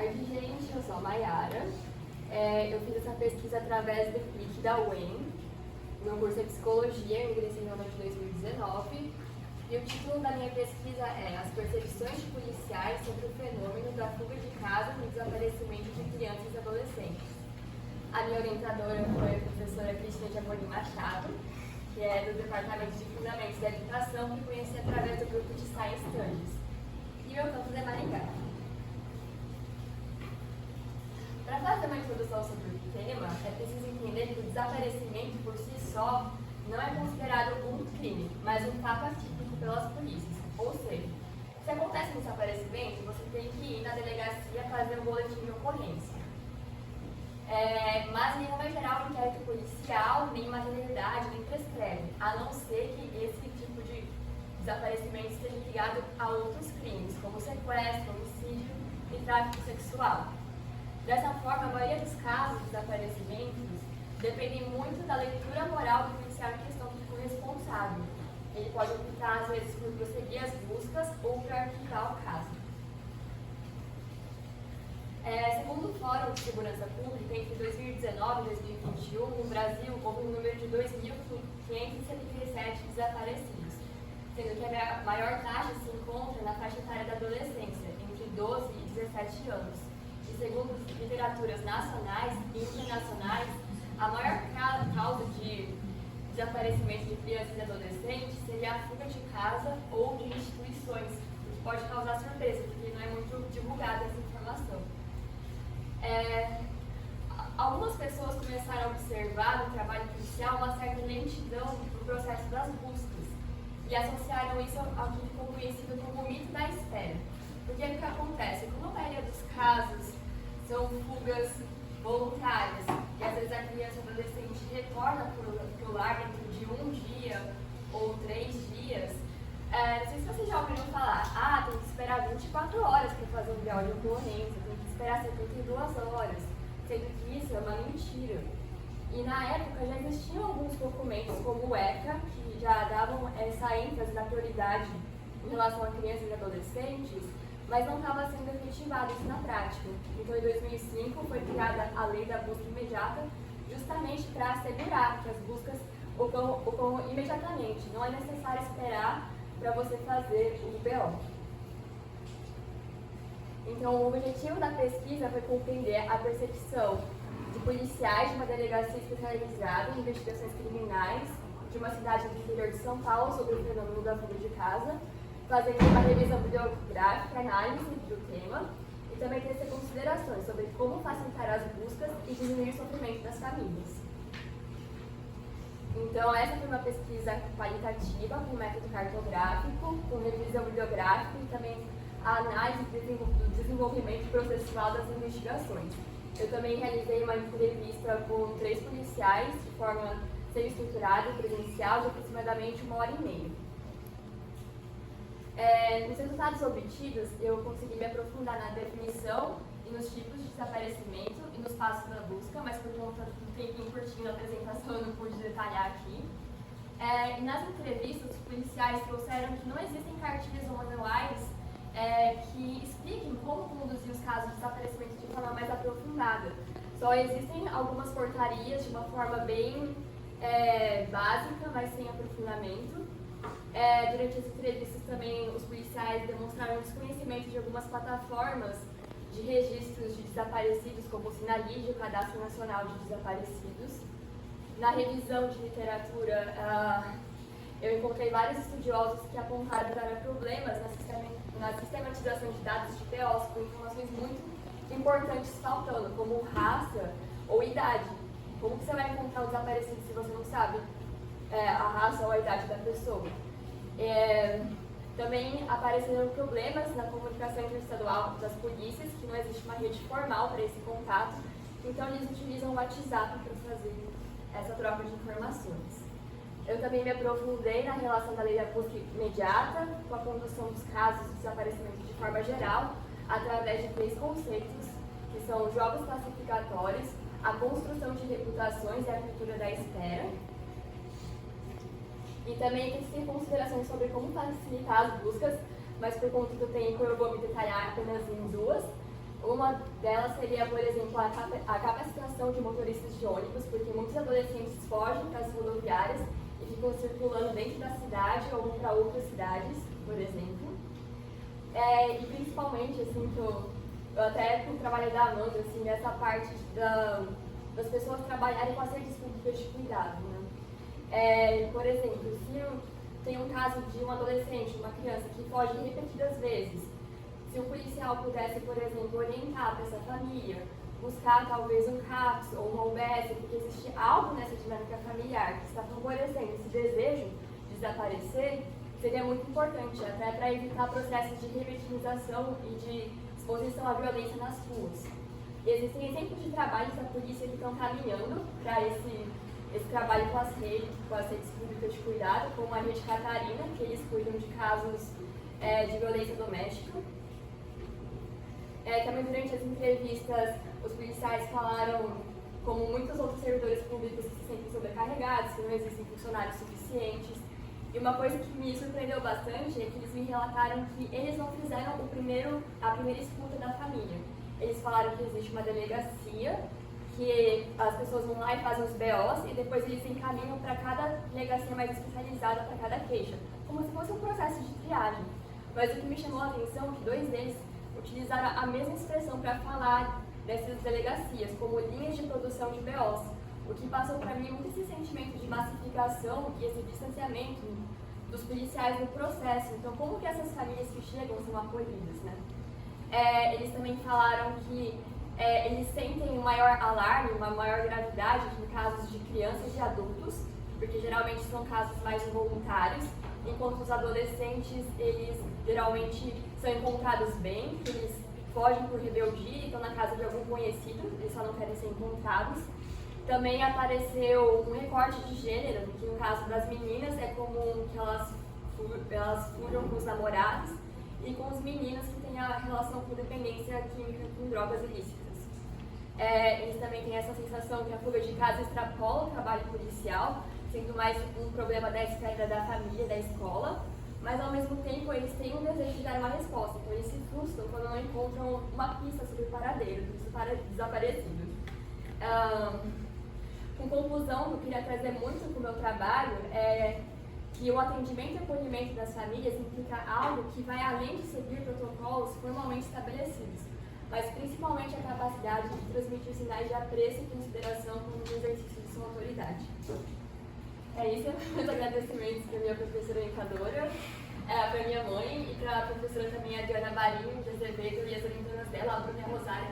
tarde, gente. Eu sou a Mayara. Eu fiz essa pesquisa através do clique da UEM. Meu curso é Psicologia, eu ingressei no ano de 2019. E o título da minha pesquisa é As percepções policiais sobre o fenômeno da fuga de casa e desaparecimento de crianças e adolescentes. A minha orientadora foi a professora Cristina Giacomin Machado, que é do Departamento de Fundamentos da Educação, que conheci através do grupo de Science Studies. E meu campus é Maringá. Para fazer uma introdução sobre o tema, é preciso entender que o desaparecimento por si só não é considerado um crime, mas um fato atípico pelas polícias. Ou seja, se acontece um desaparecimento, você tem que ir na delegacia fazer um boletim de ocorrência. Mas, em regra geral, o inquérito policial, nem materialidade, nem prescreve, a não ser que esse tipo de desaparecimento esteja ligado a outros crimes, como sequestro, homicídio e tráfico sexual. Dessa forma, a maioria dos casos de desaparecimentos dependem muito da leitura moral do policial em questão que ficou responsável. Ele pode optar, às vezes, por prosseguir as buscas ou por arquivar o caso. Segundo o Fórum de Segurança Pública, entre 2019 e 2021, no Brasil, houve um número de 2.577 desaparecidos, sendo que a maior taxa se encontra na faixa etária da adolescência, entre 12 e 17 anos. E segundo literaturas nacionais e internacionais, a maior causa de desaparecimento de crianças e adolescentes seria a fuga de casa ou de instituições, o que pode causar surpresa, porque não é muito divulgada essa informação. Algumas pessoas começaram a observar no trabalho policial uma certa lentidão no processo das buscas e associaram isso ao que ficou conhecido como o mito da espera. Porque o que acontece? Como a maioria dos casos são fugas voluntárias e às vezes a criança ou adolescente retorna para o lar dentro de um dia ou 3 dias, não sei se vocês já ouviram falar, tem que esperar 24 horas para fazer um grau de ocorrência, tem que esperar 72 horas, sendo que isso é uma mentira. E na época já existiam alguns documentos, como o ECA, que já davam essa ênfase na prioridade em relação a crianças e adolescentes, mas não estava sendo efetivado isso na prática. Então, em 2005, foi criada a Lei da Busca Imediata, justamente para assegurar que as buscas ocorram imediatamente. Não é necessário esperar para você fazer o BO. Então, o objetivo da pesquisa foi compreender a percepção de policiais de uma delegacia especializada em investigações criminais de uma cidade do interior de São Paulo sobre o fenômeno da fuga de casa, fazendo uma revisão bibliográfica, análise do tema e também tecer considerações sobre como facilitar as buscas e diminuir o sofrimento das famílias. Então, essa foi uma pesquisa qualitativa com método cartográfico, com revisão bibliográfica e também a análise do desenvolvimento processual das investigações. Eu também realizei uma entrevista com 3 policiais de forma semi-estruturada e presencial de aproximadamente 1h30. Nos resultados obtidos, eu consegui me aprofundar na definição e nos tipos de desaparecimento e nos passos da busca, mas por conta do tempinho curtinho da apresentação eu não pude detalhar aqui. E nas entrevistas, os policiais trouxeram que não existem cartilhas ou manuais que expliquem como conduzir os casos de desaparecimento de forma mais aprofundada. Só existem algumas portarias de uma forma bem básica, mas sem aprofundamento. Durante as entrevistas também os policiais demonstraram desconhecimento de algumas plataformas de registros de desaparecidos, como o Sinalídio, o Cadastro Nacional de Desaparecidos. Na revisão de literatura, eu encontrei vários estudiosos que apontaram para problemas na sistematização de dados de POs, com informações muito importantes faltando, como raça ou idade. Como que você vai encontrar o desaparecido se você não sabe a raça ou a idade da pessoa? Também apareceram problemas na comunicação interestadual das polícias, que não existe uma rede formal para esse contato, então eles utilizam o WhatsApp para fazer essa troca de informações. Eu também me aprofundei na relação da lei da busca imediata com a condução dos casos de desaparecimento de forma geral, através de 3 conceitos, que são jogos classificatórios, a construção de reputações e a cultura da espera. E também tem considerações sobre como facilitar as buscas, mas por conta do tempo eu vou me detalhar apenas em 2. Uma delas seria, por exemplo, a capacitação de motoristas de ônibus, porque muitos adolescentes fogem para as rodoviárias e ficam circulando dentro da cidade ou vão para outras cidades, por exemplo. E principalmente, assim, eu até por trabalho da Amanda, assim, nessa parte das pessoas trabalharem com as redes públicas de cuidado, né? Por exemplo, se tem um caso de um adolescente, uma criança que foge repetidas vezes, se o policial pudesse, por exemplo, orientar para essa família, buscar talvez um CAPS ou uma UBS, porque existe algo nessa dinâmica familiar que está favorecendo esse desejo de desaparecer, seria muito importante, até para evitar processos de revitimização e de exposição à violência nas ruas. E existem exemplos de trabalhos da polícia que estão caminhando para esse trabalho com as redes públicas de cuidado, como a Rede Catarina, que eles cuidam de casos de violência doméstica. Também durante as entrevistas, os policiais falaram, como muitos outros servidores públicos, que se sentem sobrecarregados, que não existem funcionários suficientes. E uma coisa que me surpreendeu bastante é que eles me relataram que eles não fizeram a primeira escuta da família. Eles falaram que existe uma delegacia, que as pessoas vão lá e fazem os BOs, e depois eles encaminham para cada delegacia mais especializada para cada queixa, como se fosse um processo de triagem. Mas o que me chamou a atenção é que 2 deles utilizaram a mesma expressão para falar dessas delegacias, como linhas de produção de BOs, o que passou para mim muito esse sentimento de massificação e esse distanciamento dos policiais no processo. Então, como que essas famílias que chegam são acolhidas, né? Eles também falaram que eles sentem um maior alarme, uma maior gravidade em casos de crianças e adultos, porque geralmente são casos mais involuntários, enquanto os adolescentes, eles geralmente são encontrados bem, que eles fogem por rebeldia e estão na casa de algum conhecido, eles só não querem ser encontrados. Também apareceu um recorte de gênero, que no caso das meninas é comum que elas fujam com os namorados, e com os meninos que têm a relação com dependência química com drogas ilícitas. Eles também têm essa sensação que a fuga de casa extrapola o trabalho policial, sendo mais um problema da esfera da família, da escola, mas ao mesmo tempo eles têm um desejo de dar uma resposta, então eles se frustram quando não encontram uma pista sobre o paradeiro dos desaparecidos. Com conclusão, eu queria trazer muito para o meu trabalho que o atendimento e acolhimento das famílias implica algo que vai além de seguir protocolos formalmente estabelecidos, mas principalmente a capacidade de transmitir sinais de apreço e consideração como um exercício de sua autoridade. É isso, meus agradecimentos para a minha professora orientadora, para a minha mãe e para a professora também, a Diana Barinho de Azevedo, e as orientadoras dela, a Bruna Rosário.